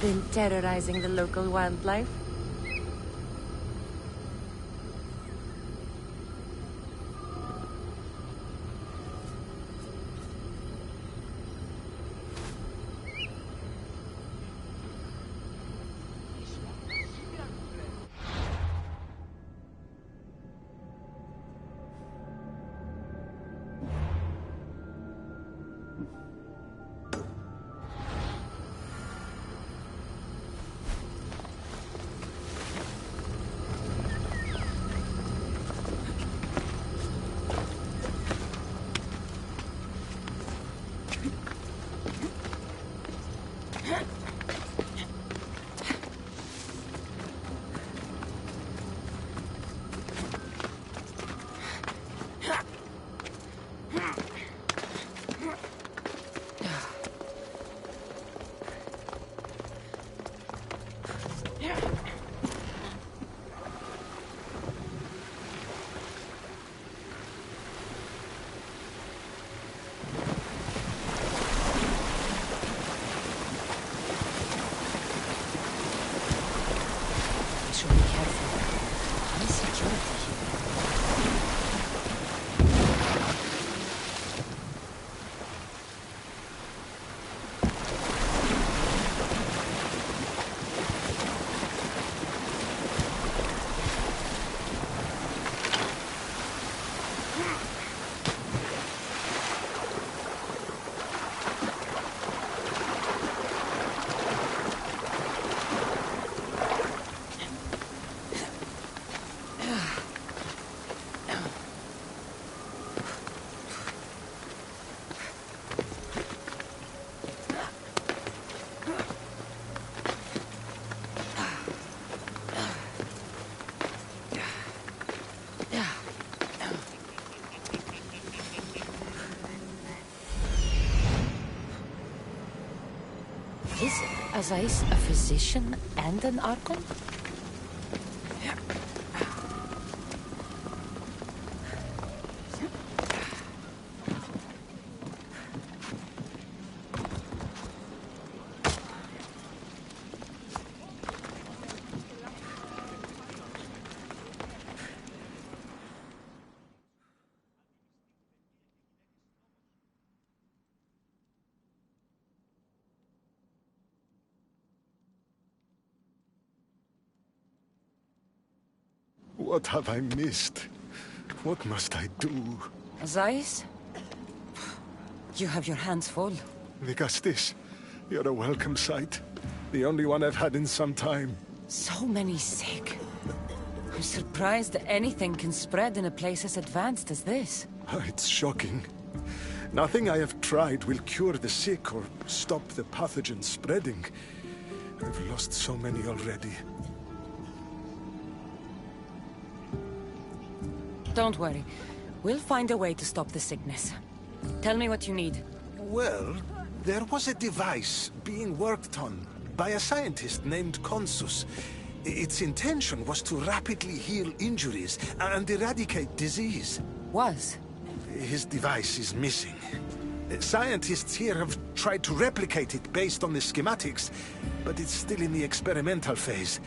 been terrorizing the local wildlife? Is Azais a physician and an Archon? What have I missed? What must I do? Azais? You have your hands full. Vigastis, you're a welcome sight. The only one I've had in some time. So many sick. I'm surprised that anything can spread in a place as advanced as this. It's shocking. Nothing I have tried will cure the sick or stop the pathogen spreading. I've lost so many already. Don't worry. We'll find a way to stop the sickness. Tell me what you need. Well, there was a device being worked on by a scientist named Consus. Its intention was to rapidly heal injuries and eradicate disease. Was? His device is missing. Scientists here have tried to replicate it based on the schematics, but it's still in the experimental phase.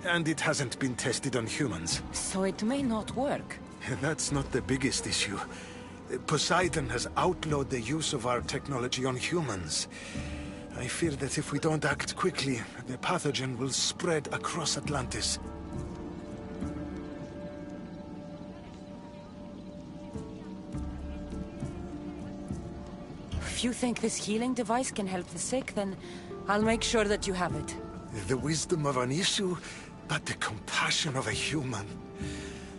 And it hasn't been tested on humans. So it may not work. That's not the biggest issue. Poseidon has outlawed the use of our technology on humans. I fear that if we don't act quickly, the pathogen will spread across Atlantis. If you think this healing device can help the sick, then I'll make sure that you have it. The wisdom of an issue, but the compassion of a human.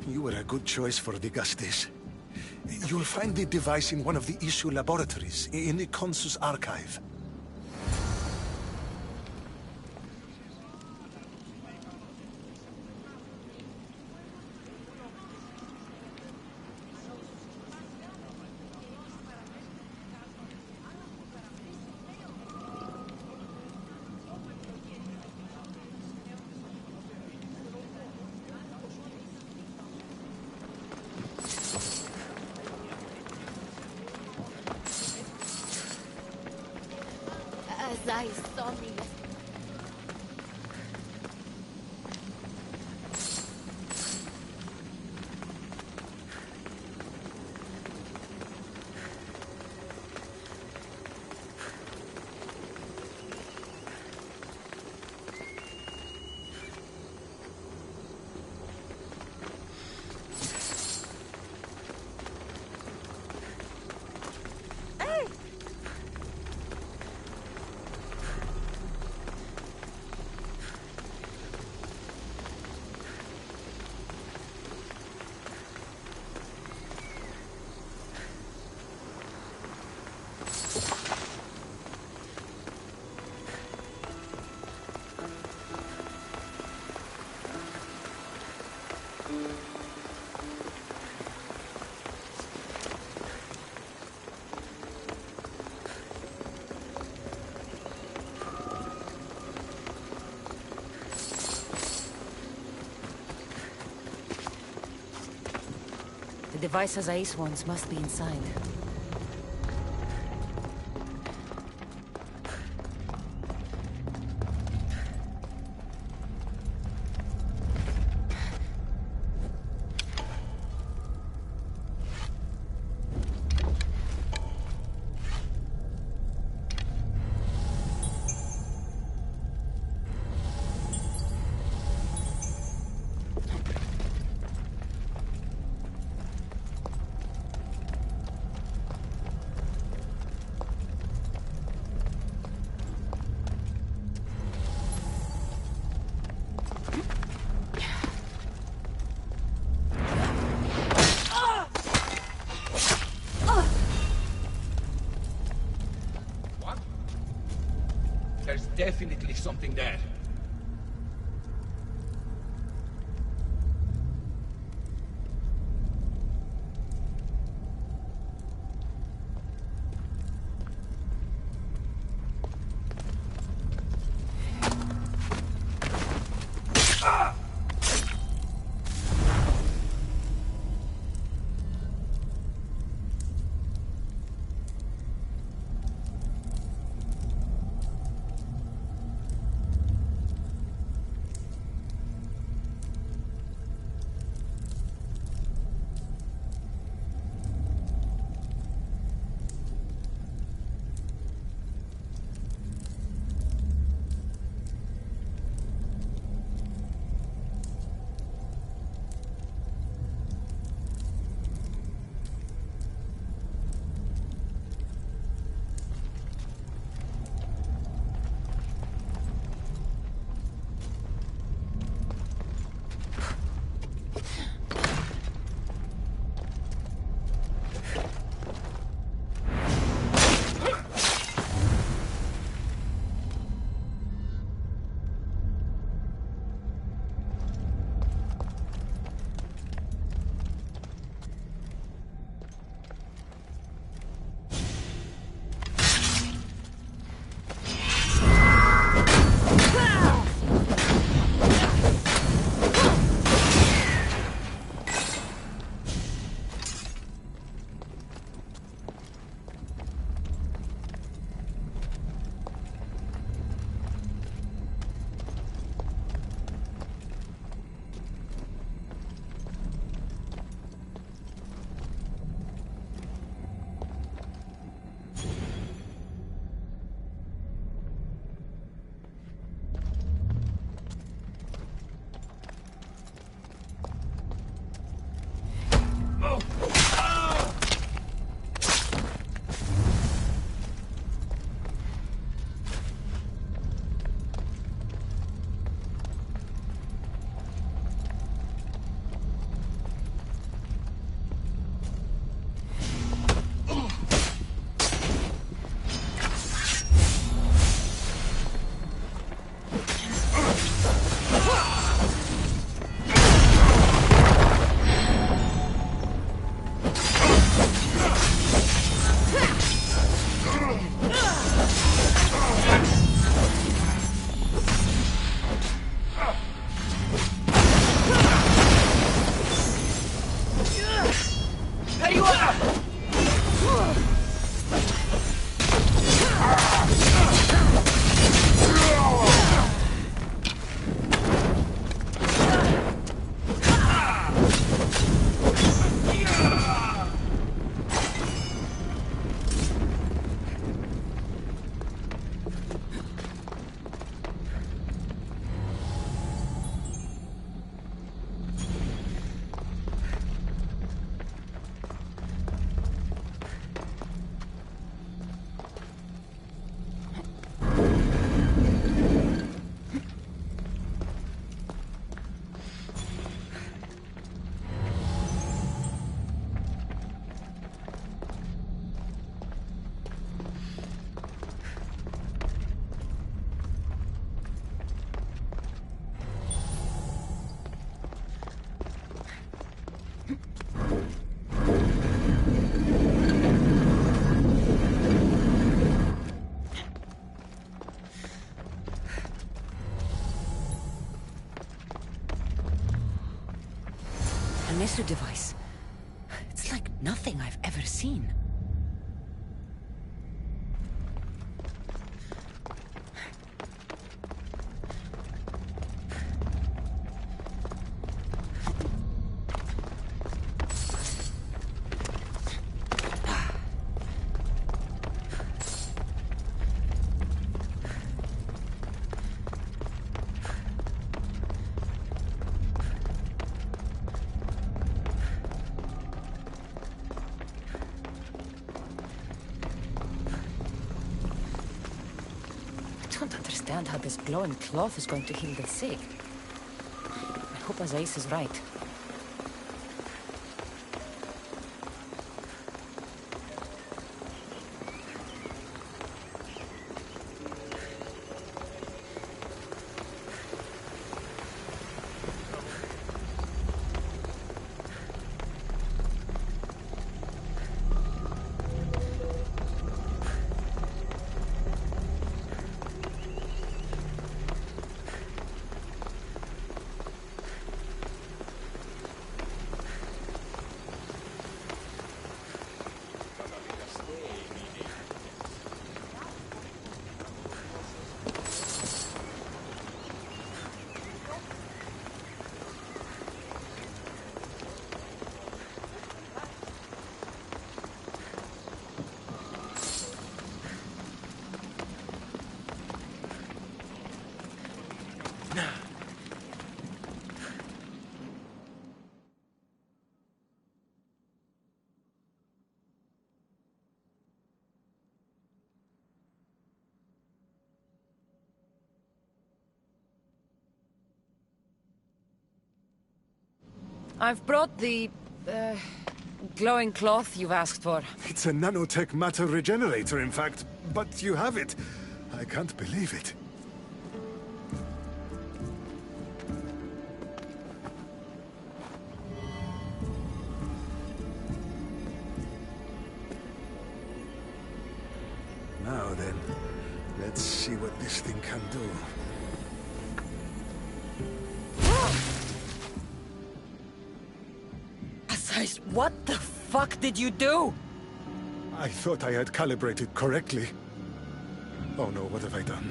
You were a good choice for Vigastis. You'll find the device in one of the issue laboratories, in the Consus archive. Azais saw me yesterday. The devices Ace wants must be inside. There's definitely something there. An ISU device. It's like nothing I've ever seen. I don't understand how this glowing cloth is going to heal the sick. I hope Azais is right. I've brought the, glowing cloth you've asked for. It's a nanotech matter regenerator, in fact. But you have it. I can't believe it. Now then, let's see what this thing can do. What the fuck did you do? I thought I had calibrated correctly. Oh no, what have I done?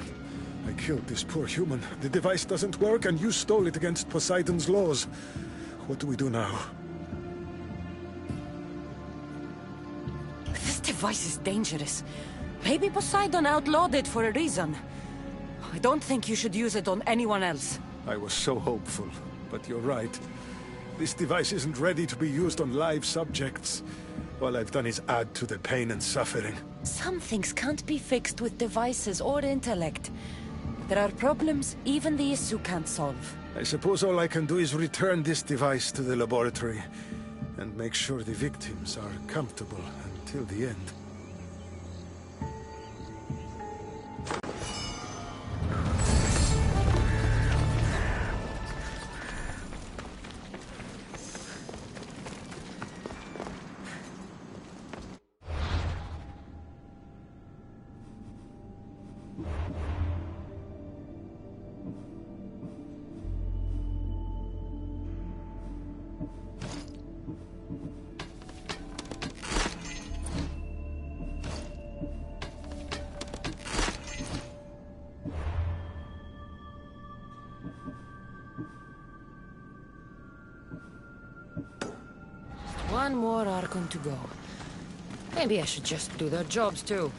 I killed this poor human. The device doesn't work and you stole it against Poseidon's laws. What do we do now? This device is dangerous. Maybe Poseidon outlawed it for a reason. I don't think you should use it on anyone else. I was so hopeful, but you're right. This device isn't ready to be used on live subjects. All I've done is add to the pain and suffering. Some things can't be fixed with devices or intellect. There are problems even the ISU can't solve. I suppose all I can do is return this device to the laboratory and make sure the victims are comfortable until the end. One more Archon to go. Maybe I should just do their jobs too.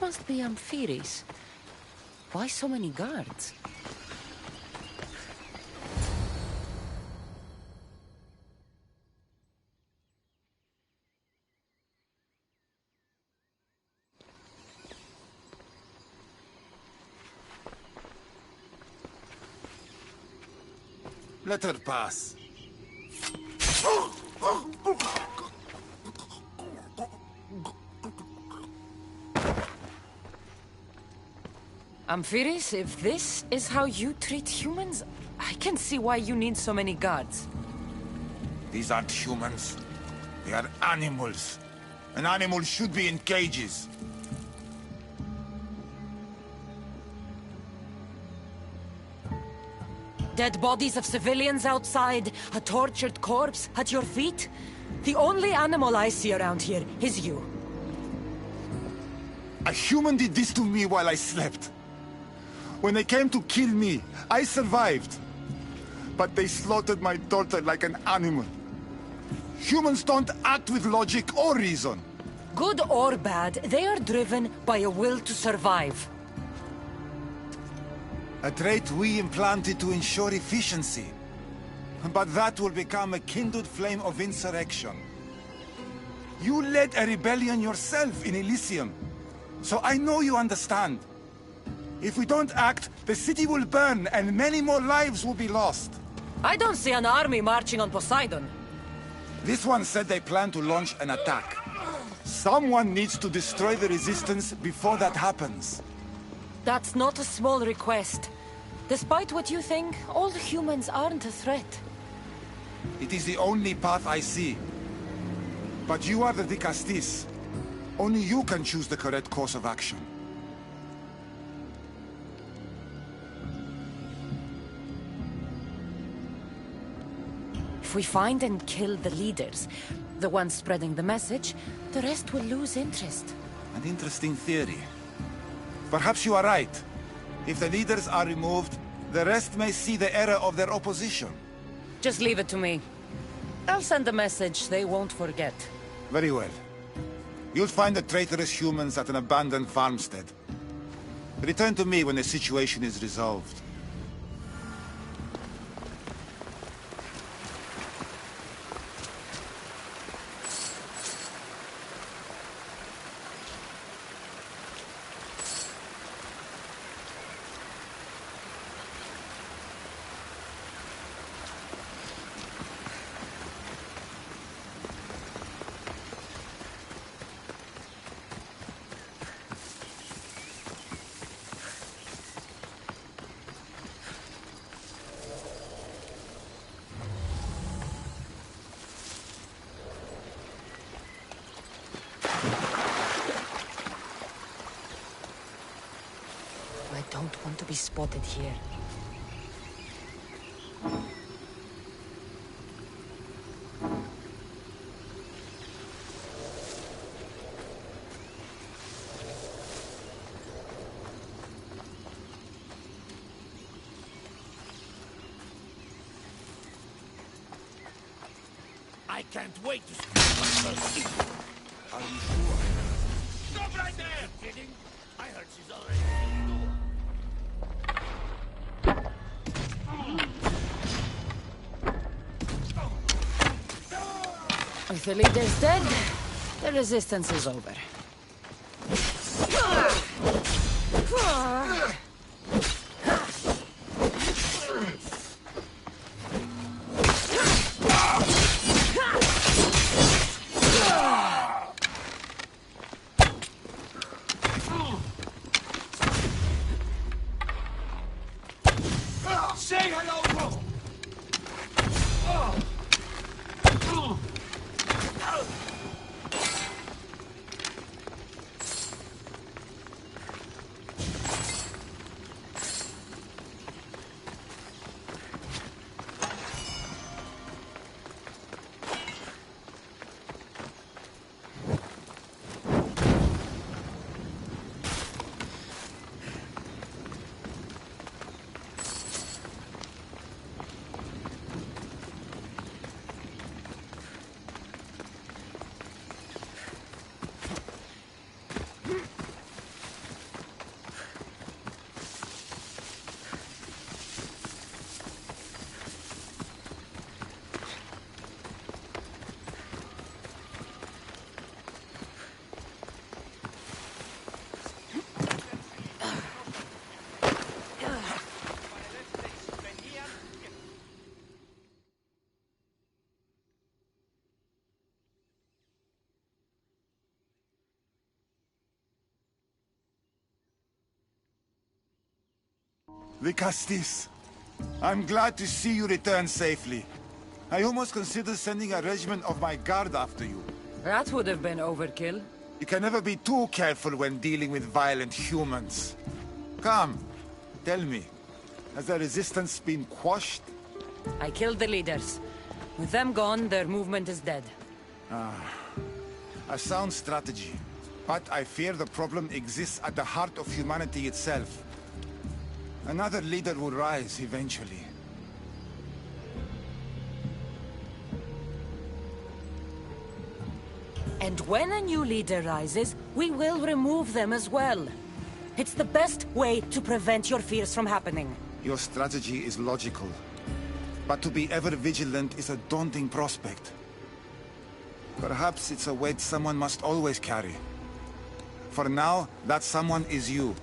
must be Amphiris. Why so many guards? Let her pass. Amphiris, if this is how you treat humans, I can see why you need so many guards. These aren't humans. They are animals. An animal should be in cages. Dead bodies of civilians outside, a tortured corpse at your feet. The only animal I see around here is you. A human did this to me while I slept. When they came to kill me, I survived. But they slaughtered my daughter like an animal. Humans don't act with logic or reason. Good or bad, they are driven by a will to survive. A trait we implanted to ensure efficiency. But that will become a kindled flame of insurrection. You led a rebellion yourself in Elysium. So I know you understand. If we don't act, the city will burn and many more lives will be lost. I don't see an army marching on Poseidon. This one said they plan to launch an attack. Someone needs to destroy the resistance before that happens. That's not a small request. Despite what you think, all humans aren't a threat. It is the only path I see. But you are the Dicastis. Only you can choose the correct course of action. If we find and kill the leaders, the ones spreading the message, the rest will lose interest. An interesting theory. Perhaps you are right. If the leaders are removed, the rest may see the error of their opposition. Just leave it to me. I'll send a message they won't forget. Very well. You'll find the traitorous humans at an abandoned farmstead. Return to me when the situation is resolved. I don't want to be spotted here. I can't wait to speak my first equal. Are you sure? Stop right there! Kidding? I heard she's already in the door. With the leaders dead, the resistance is over. Say hello, bro! Vicastis, I'm glad to see you return safely. I almost considered sending a regiment of my guard after you. That would have been overkill. You can never be too careful when dealing with violent humans. Come, tell me, has the resistance been quashed? I killed the leaders. With them gone, their movement is dead. A sound strategy. But I fear the problem exists at the heart of humanity itself. Another leader will rise eventually. And when a new leader rises, we will remove them as well. It's the best way to prevent your fears from happening. Your strategy is logical. But to be ever vigilant is a daunting prospect. Perhaps it's a weight someone must always carry. For now, that someone is you.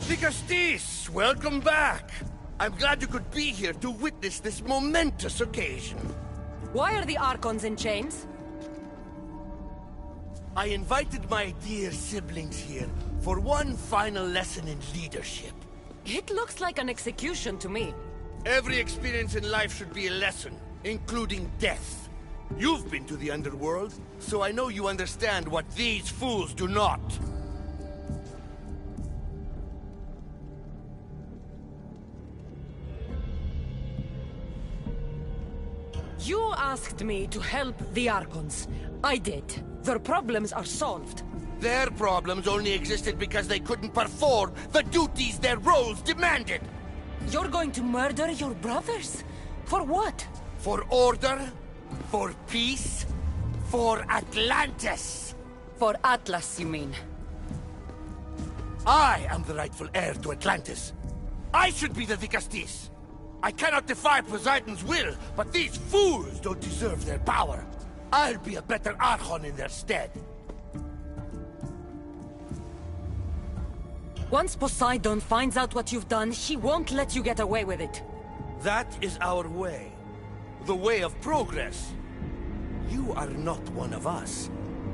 Vicastis, welcome back. I'm glad you could be here to witness this momentous occasion. Why are the Archons in chains? I invited my dear siblings here for one final lesson in leadership. It looks like an execution to me. Every experience in life should be a lesson, including death. You've been to the underworld, so I know you understand what these fools do not. You asked me to help the Archons. I did. Their problems are solved. Their problems only existed because they couldn't perform the duties their roles demanded. You're going to murder your brothers? For what? For order, for peace, for Atlantis. For Atlas, you mean? I am the rightful heir to Atlantis. I should be the Dicastis. I cannot defy Poseidon's will, but these fools don't deserve their power. I'll be a better Archon in their stead. Once Poseidon finds out what you've done, he won't let you get away with it. That is our way. The way of progress. You are not one of us.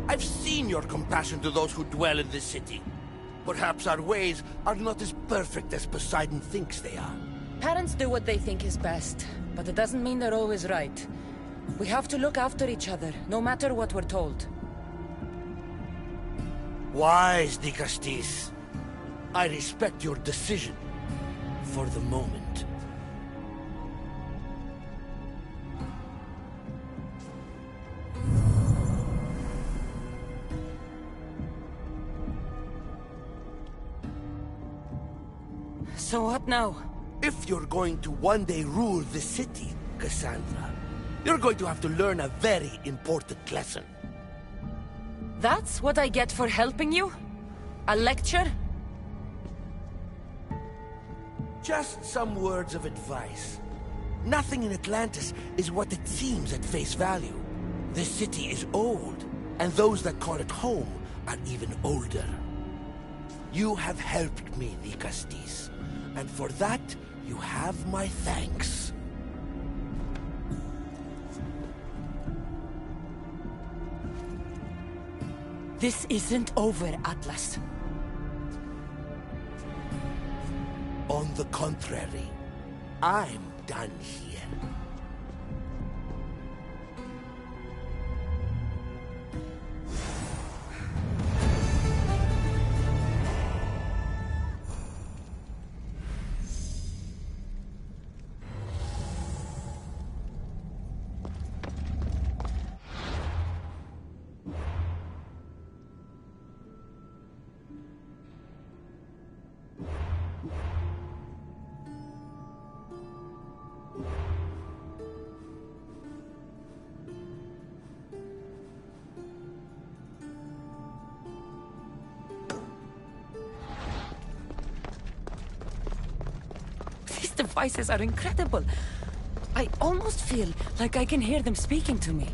I've seen your compassion to those who dwell in this city. Perhaps our ways are not as perfect as Poseidon thinks they are. Parents do what they think is best, but it doesn't mean they're always right. We have to look after each other, no matter what we're told. Wise, Dicastis. I respect your decision. For the moment. So what now? If you're going to one day rule the city, Cassandra, you're going to have to learn a very important lesson. That's what I get for helping you? A lecture? Just some words of advice. Nothing in Atlantis is what it seems at face value. The city is old, and those that call it home are even older. You have helped me, Dicastis, and for that, you have my thanks. This isn't over, Atlas. On the contrary, I'm done here. Devices are incredible. I almost feel like I can hear them speaking to me.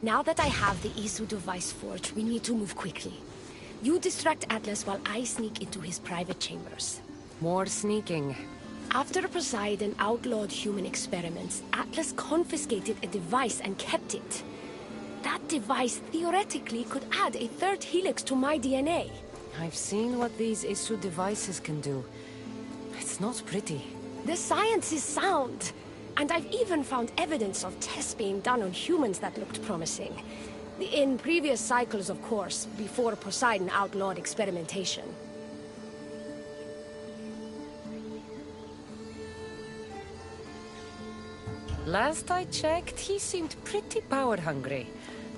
Now that I have the Isu device forged, we need to move quickly. You distract Atlas while I sneak into his private chambers. More sneaking. After Poseidon outlawed human experiments, Atlas confiscated a device and kept it. That device theoretically could add a third helix to my DNA. I've seen what these Isu devices can do. It's not pretty. The science is sound. And I've even found evidence of tests being done on humans that looked promising. In previous cycles, of course, before Poseidon outlawed experimentation. Last I checked, he seemed pretty power-hungry.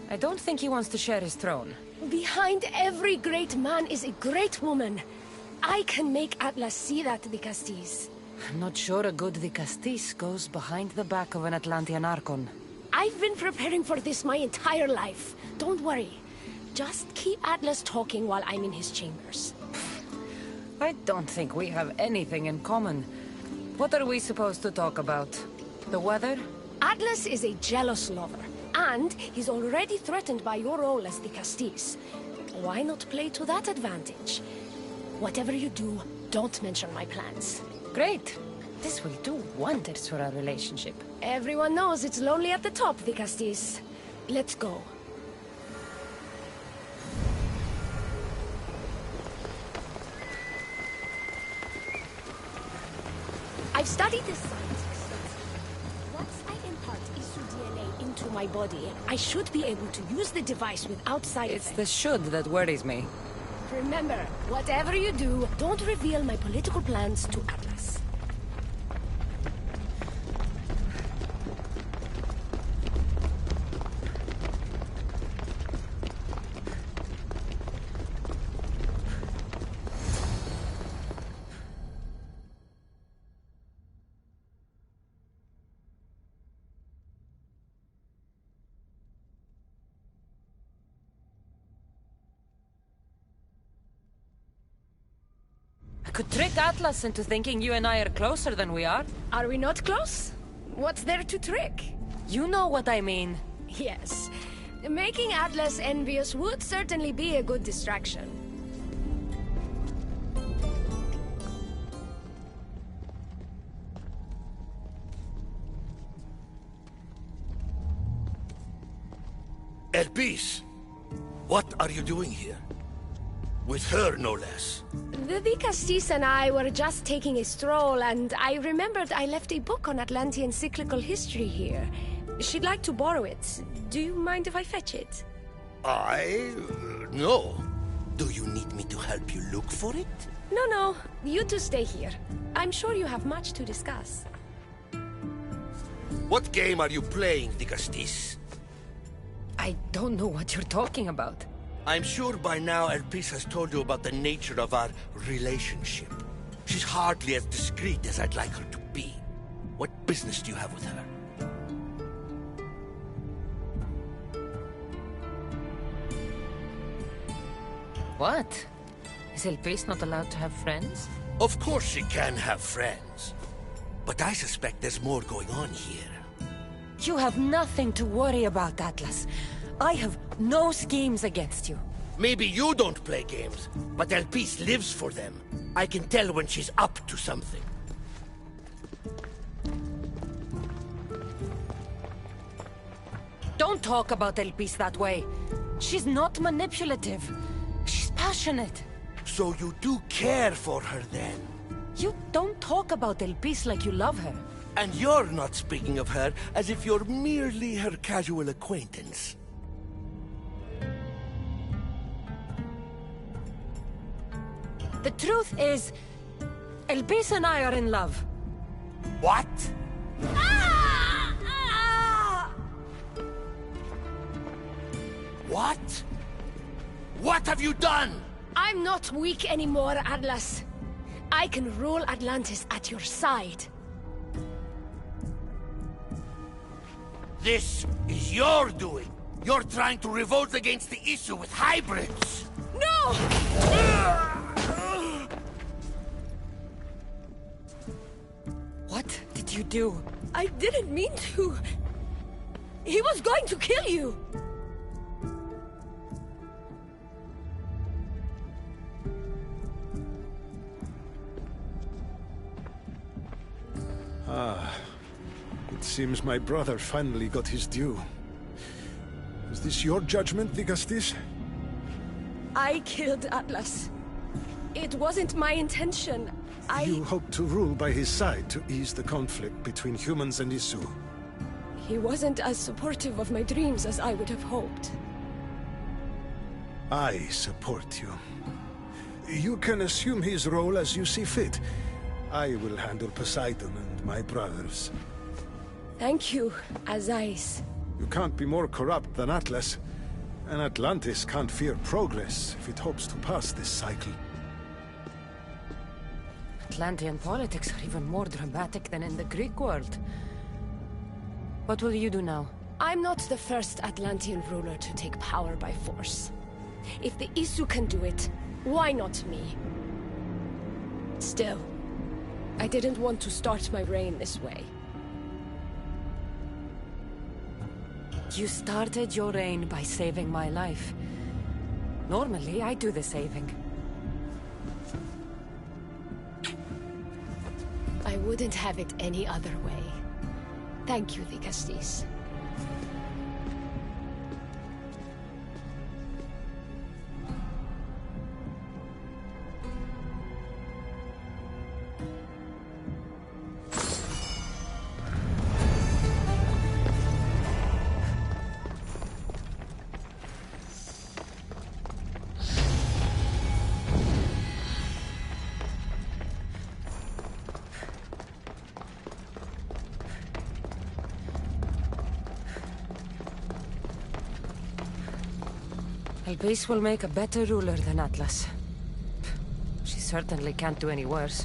I don't think he wants to share his throne. Behind every great man is a great woman. I can make Atlas see that, Dicastis. I'm not sure a good Dicastis goes behind the back of an Atlantean Archon. I've been preparing for this my entire life. Don't worry. Just keep Atlas talking while I'm in his chambers. I don't think we have anything in common. What are we supposed to talk about? The weather? Atlas is a jealous lover, and he's already threatened by your role as Dicastis. Why not play to that advantage? Whatever you do, don't mention my plans. Great. This will do wonders for our relationship. Everyone knows it's lonely at the top, Dicastis. Let's go. I've studied this science extensively. Once I impart Isu DNA into into my body, I should be able to use the device without side It's effects. the should that worries me. Remember, whatever you do, don't reveal my political plans to Atlas. I could trick Atlas into thinking you and I are closer than we are. Are we not close? What's there to trick? You know what I mean. Yes. Making Atlas envious would certainly be a good distraction. Elpis, what are you doing here? With her, no less. The Vicastis and I were just taking a stroll, and I remembered I left a book on Atlantean cyclical history here. She'd like to borrow it. Do you mind if I fetch it? No. Do you need me to help you look for it? No, you two stay here. I'm sure you have much to discuss. What game are you playing, Vicastis? I don't know what you're talking about. I'm sure by now Elpis has told you about the nature of our relationship. She's hardly as discreet as I'd like her to be. What business do you have with her? What? Is Elpis not allowed to have friends? Of course she can have friends. But I suspect there's more going on here. You have nothing to worry about, Atlas. I have no schemes against you. Maybe you don't play games, but Elpis lives for them. I can tell when she's up to something. Don't talk about Elpis that way. She's not manipulative. She's passionate. So you do care for her then? You don't talk about Elpis like you love her. And you're not speaking of her as if you're merely her casual acquaintance. The truth is, Elpis and I are in love. What? What? What have you done? I'm not weak anymore, Atlas. I can rule Atlantis at your side. This is your doing. You're trying to revolt against the issue with hybrids. No! What did you do? I didn't mean to. He was going to kill you. It seems my brother finally got his due. Is this your judgment, Vicastis? I killed Atlas. It wasn't my intention. You hope to rule by his side to ease the conflict between humans and Isu. He wasn't as supportive of my dreams as I would have hoped. I support you. You can assume his role as you see fit. I will handle Poseidon and my brothers. Thank you, Azais. You can't be more corrupt than Atlas. And Atlantis can't fear progress if it hopes to pass this cycle. Atlantean politics are even more dramatic than in the Greek world. What will you do now? I'm not the first Atlantean ruler to take power by force. If the Isu can do it, why not me? Still, I didn't want to start my reign this way. You started your reign by saving my life. Normally, I do the saving. I wouldn't have it any other way. Thank you, Vicastis. Albase will make a better ruler than Atlas. She certainly can't do any worse.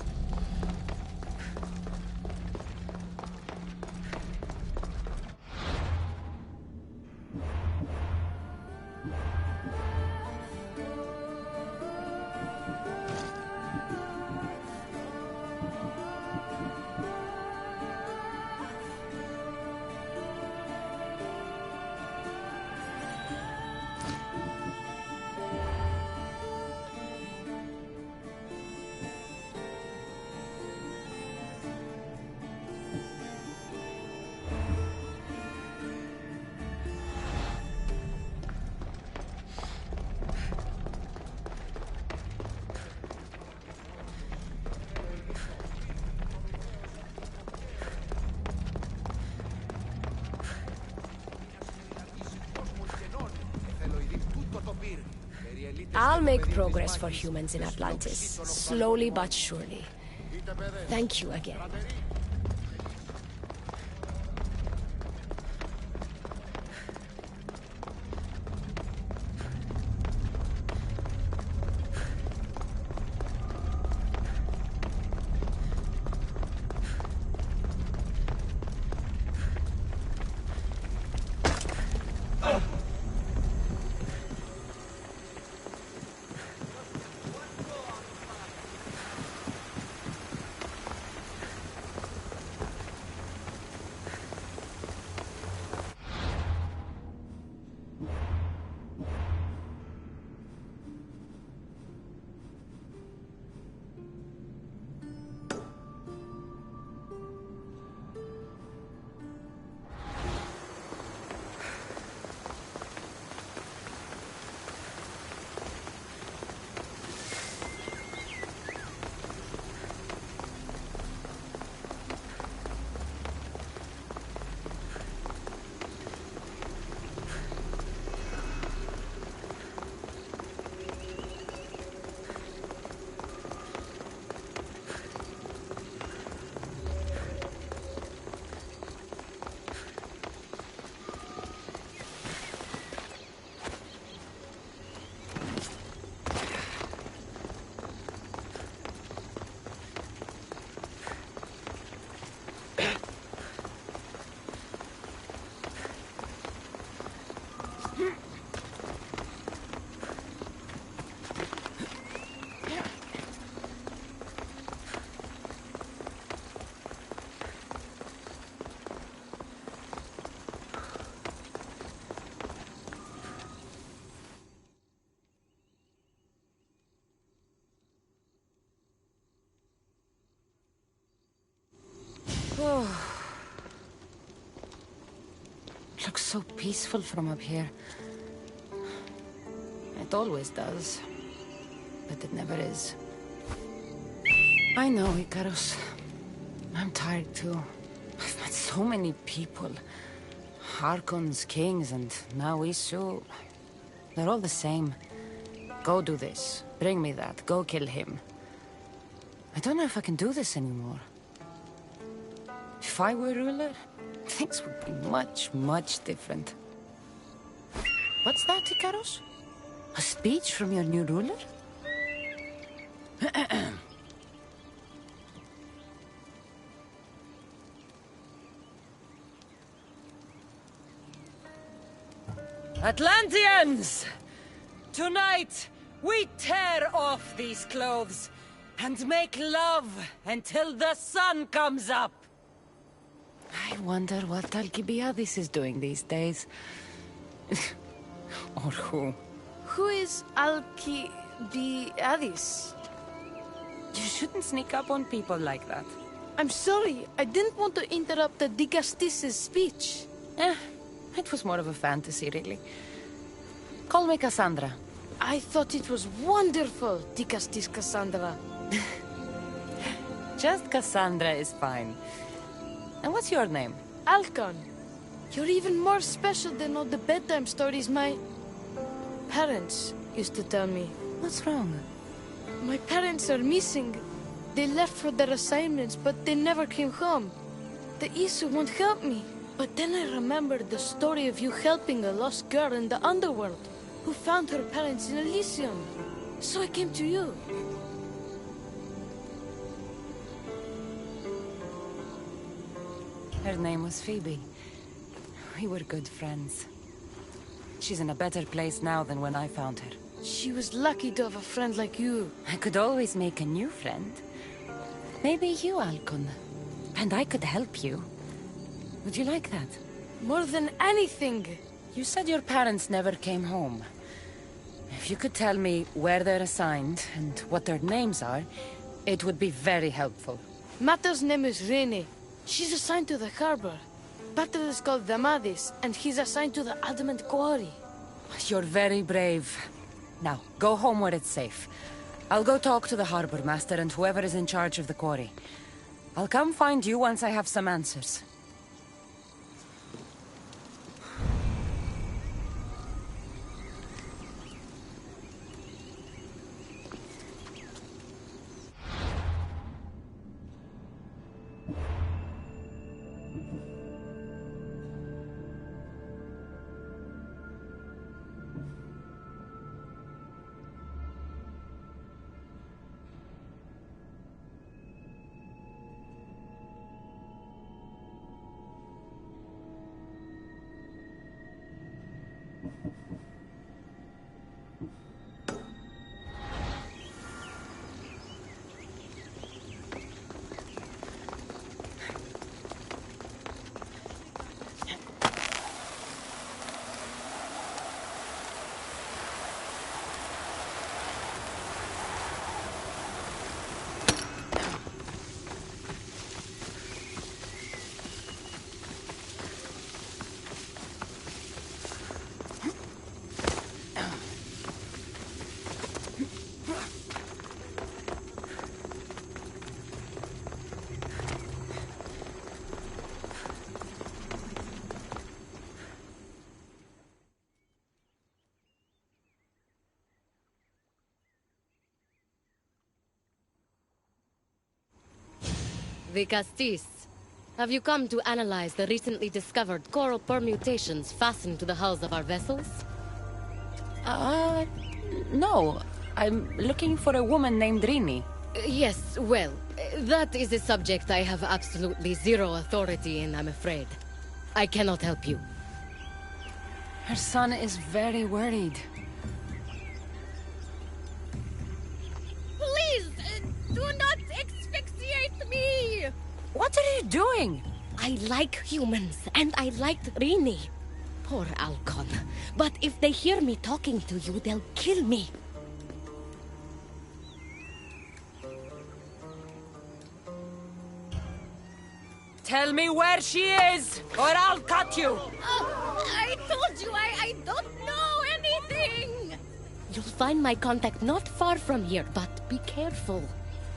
I'll make progress for humans in Atlantis, slowly but surely. Thank you again. Oh. Looks so peaceful from up here. It always does. But it never is. I know, Icarus. I'm tired too. I've met so many people. Archons, kings, and now Isu. They're all the same. Go do this. Bring me that. Go kill him. I don't know if I can do this anymore. If I were ruler, things would be much, much different. What's that, Icarus? A speech from your new ruler? Atlanteans! Tonight, we tear off these clothes and make love until the sun comes up. I wonder what Alcibiades is doing these days. Or who? Who is Alcibiades? You shouldn't sneak up on people like that. I'm sorry, I didn't want to interrupt the Digastis' speech. It was more of a fantasy, really. Call me Cassandra. I thought it was wonderful, Digastis Cassandra. Just Cassandra is fine. And what's your name? Alcon. You're even more special than all the bedtime stories my parents used to tell me. What's wrong? My parents are missing. They left for their assignments, but they never came home. The Isu won't help me. But then I remembered the story of you helping a lost girl in the underworld. who found her parents in Elysium. So I came to you. Her name was Phoebe. We were good friends. She's in a better place now than when I found her. She was lucky to have a friend like you. I could always make a new friend. Maybe you, Alcon. And I could help you. Would you like that? More than anything. You said your parents never came home. If you could tell me where they're assigned and what their names are, it would be very helpful. Mata's name is Rene. She's assigned to the harbor. Pater is called Damadis, and he's assigned to the Adamant Quarry. You're very brave. Now, go home where it's safe. I'll go talk to the harbor master and whoever is in charge of the quarry. I'll come find you once I have some answers. The Castis. Have you come to analyze the recently discovered coral permutations fastened to the hulls of our vessels? No. I'm looking for a woman named Rini. Yes, well, that is a subject I have absolutely zero authority in, I'm afraid. I cannot help you. Her son is very worried. Please, do not asphyxiate me! What are you doing? I like humans, and I liked Rini. Poor Alcon. But if they hear me talking to you, they'll kill me. Tell me where she is, or I'll cut you! Oh, I told you I don't know anything! You'll find my contact not far from here, but be careful.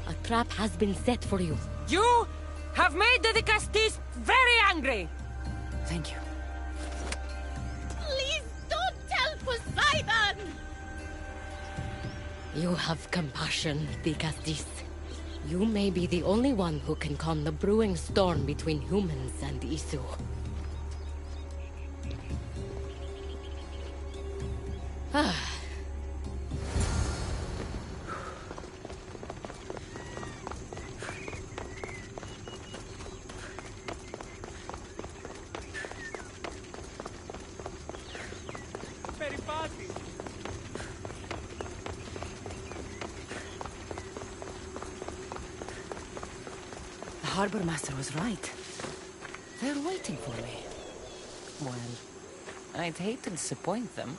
A trap has been set for you. You have made the Castis very angry! Thank you. Please don't tell Poseidon! You have compassion, the Castis. You may be the only one who can calm the brewing storm between humans and Isu. The harbor master was right. They're waiting for me. Well, I'd hate to disappoint them.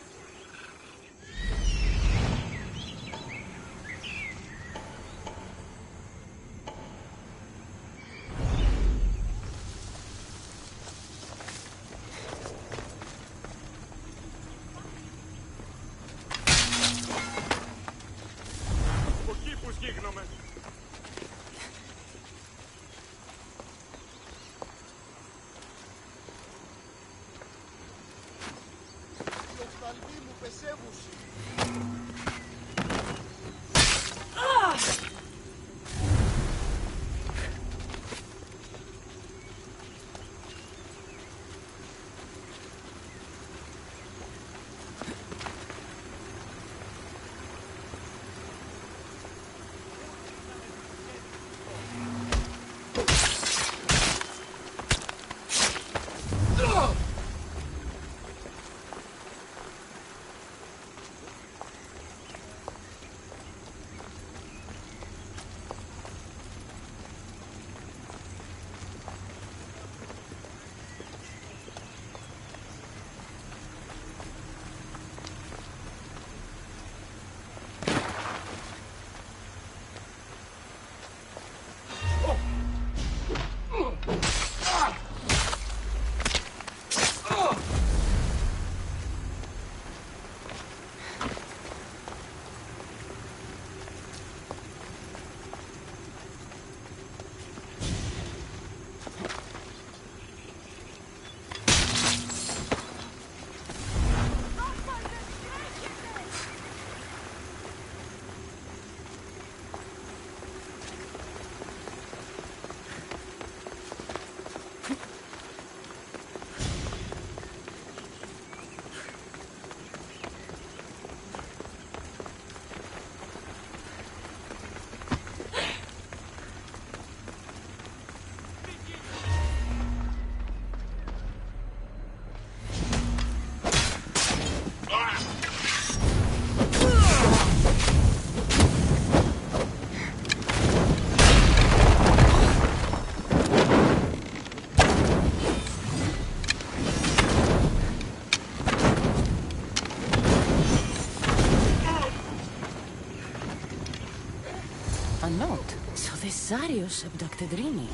Emisarius abducted Rini.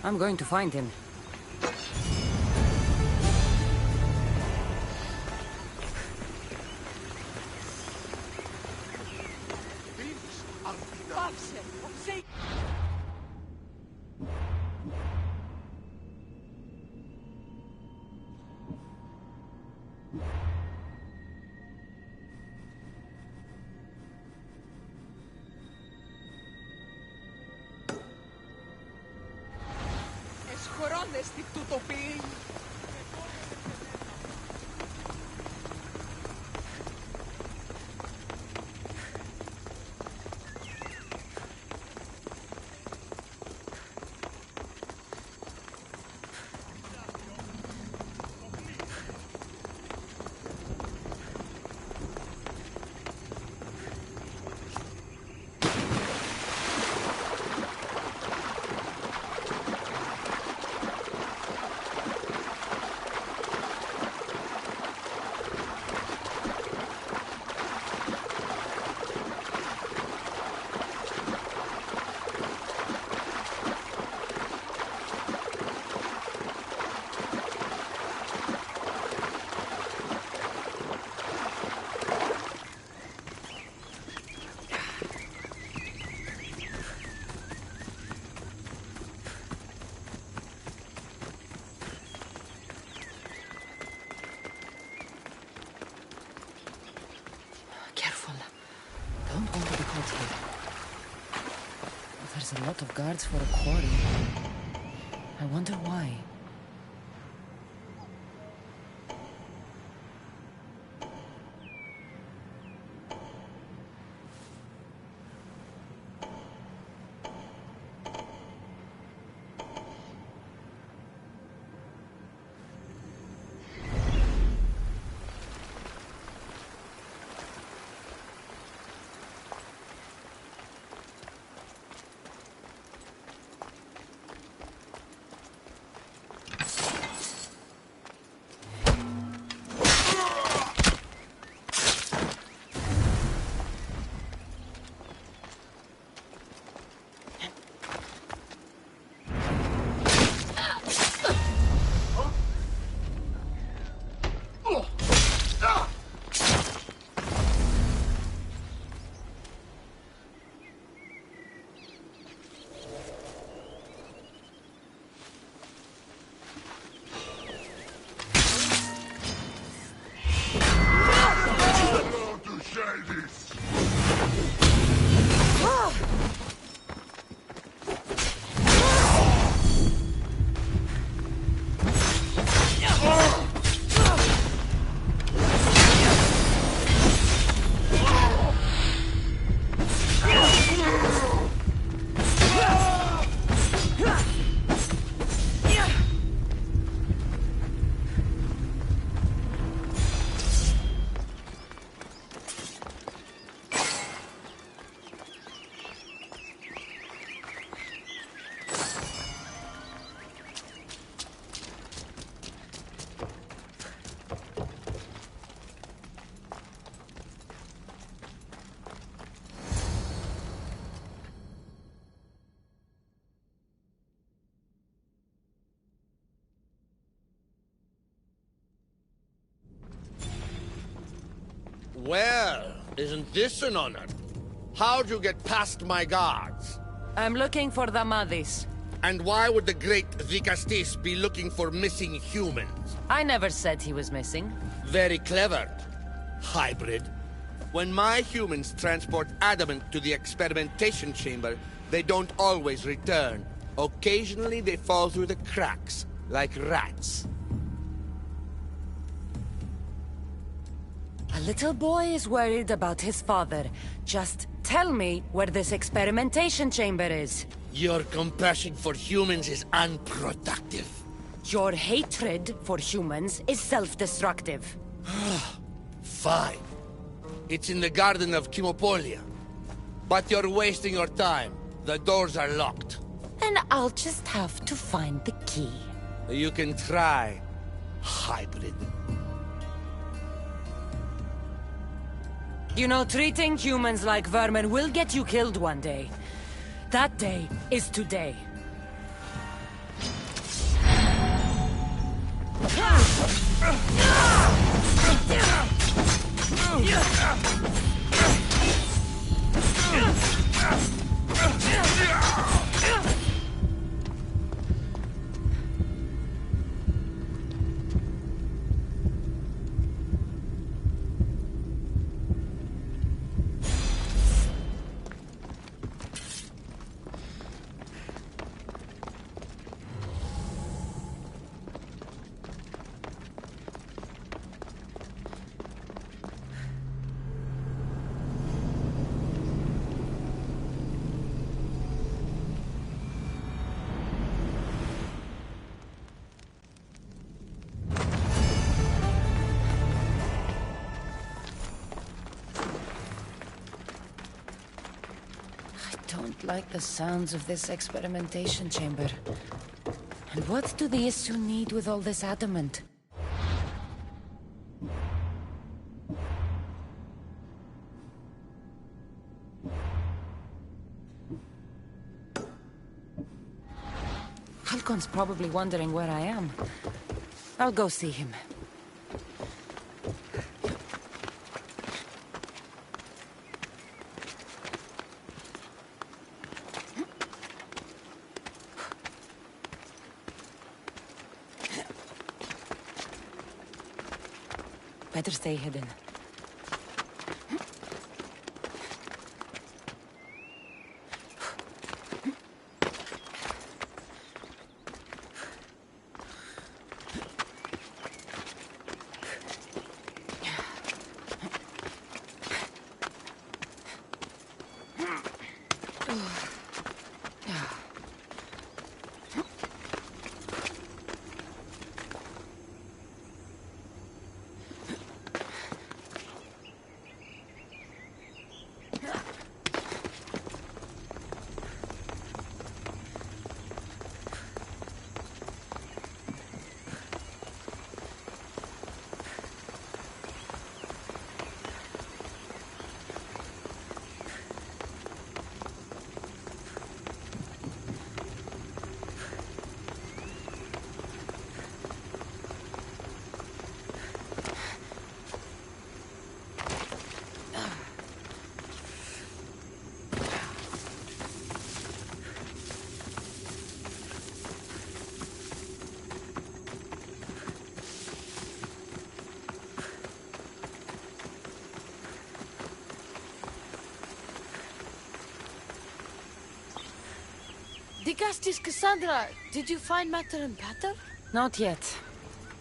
I'm going to find him. Don't want to be caught here. There's a lot of guards for a quarry. I wonder why. Well, isn't this an honor? How'd you get past my guards? I'm looking for the Madis. And why would the great Vicastis be looking for missing humans? I never said he was missing. Very clever. Hybrid. When my humans transport adamant to the experimentation chamber, they don't always return. Occasionally they fall through the cracks, like rats. A little boy is worried about his father. Just tell me where this experimentation chamber is. Your compassion for humans is unproductive. Your hatred for humans is self-destructive. Fine. It's in the garden of Kimopolia. But you're wasting your time. The doors are locked. Then I'll just have to find the key. You can try, hybrid. You know, treating humans like vermin will get you killed one day. That day is today. I don't like the sounds of this experimentation chamber. And what do the Issue need with all this adamant? Halcon's probably wondering where I am. I'll go see him. Better stay hidden. Digastis Cassandra, did you find Matter and Pater? Not yet.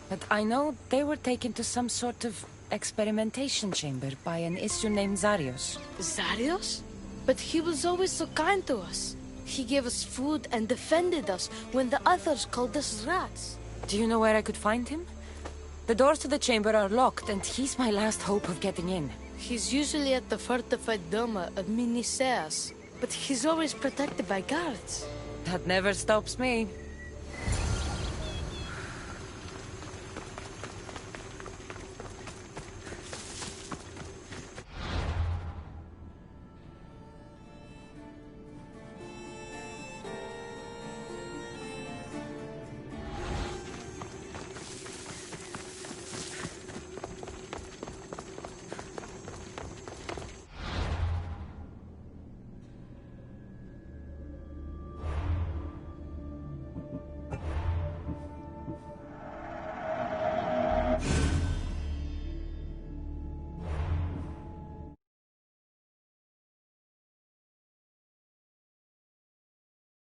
But I know they were taken to some sort of experimentation chamber by an Issue named Zarios. Zarios? But he was always so kind to us. He gave us food and defended us when the others called us rats. Do you know where I could find him? The doors to the chamber are locked, and he's my last hope of getting in. He's usually at the fortified Doma at Miniseas, but he's always protected by guards. That never stops me.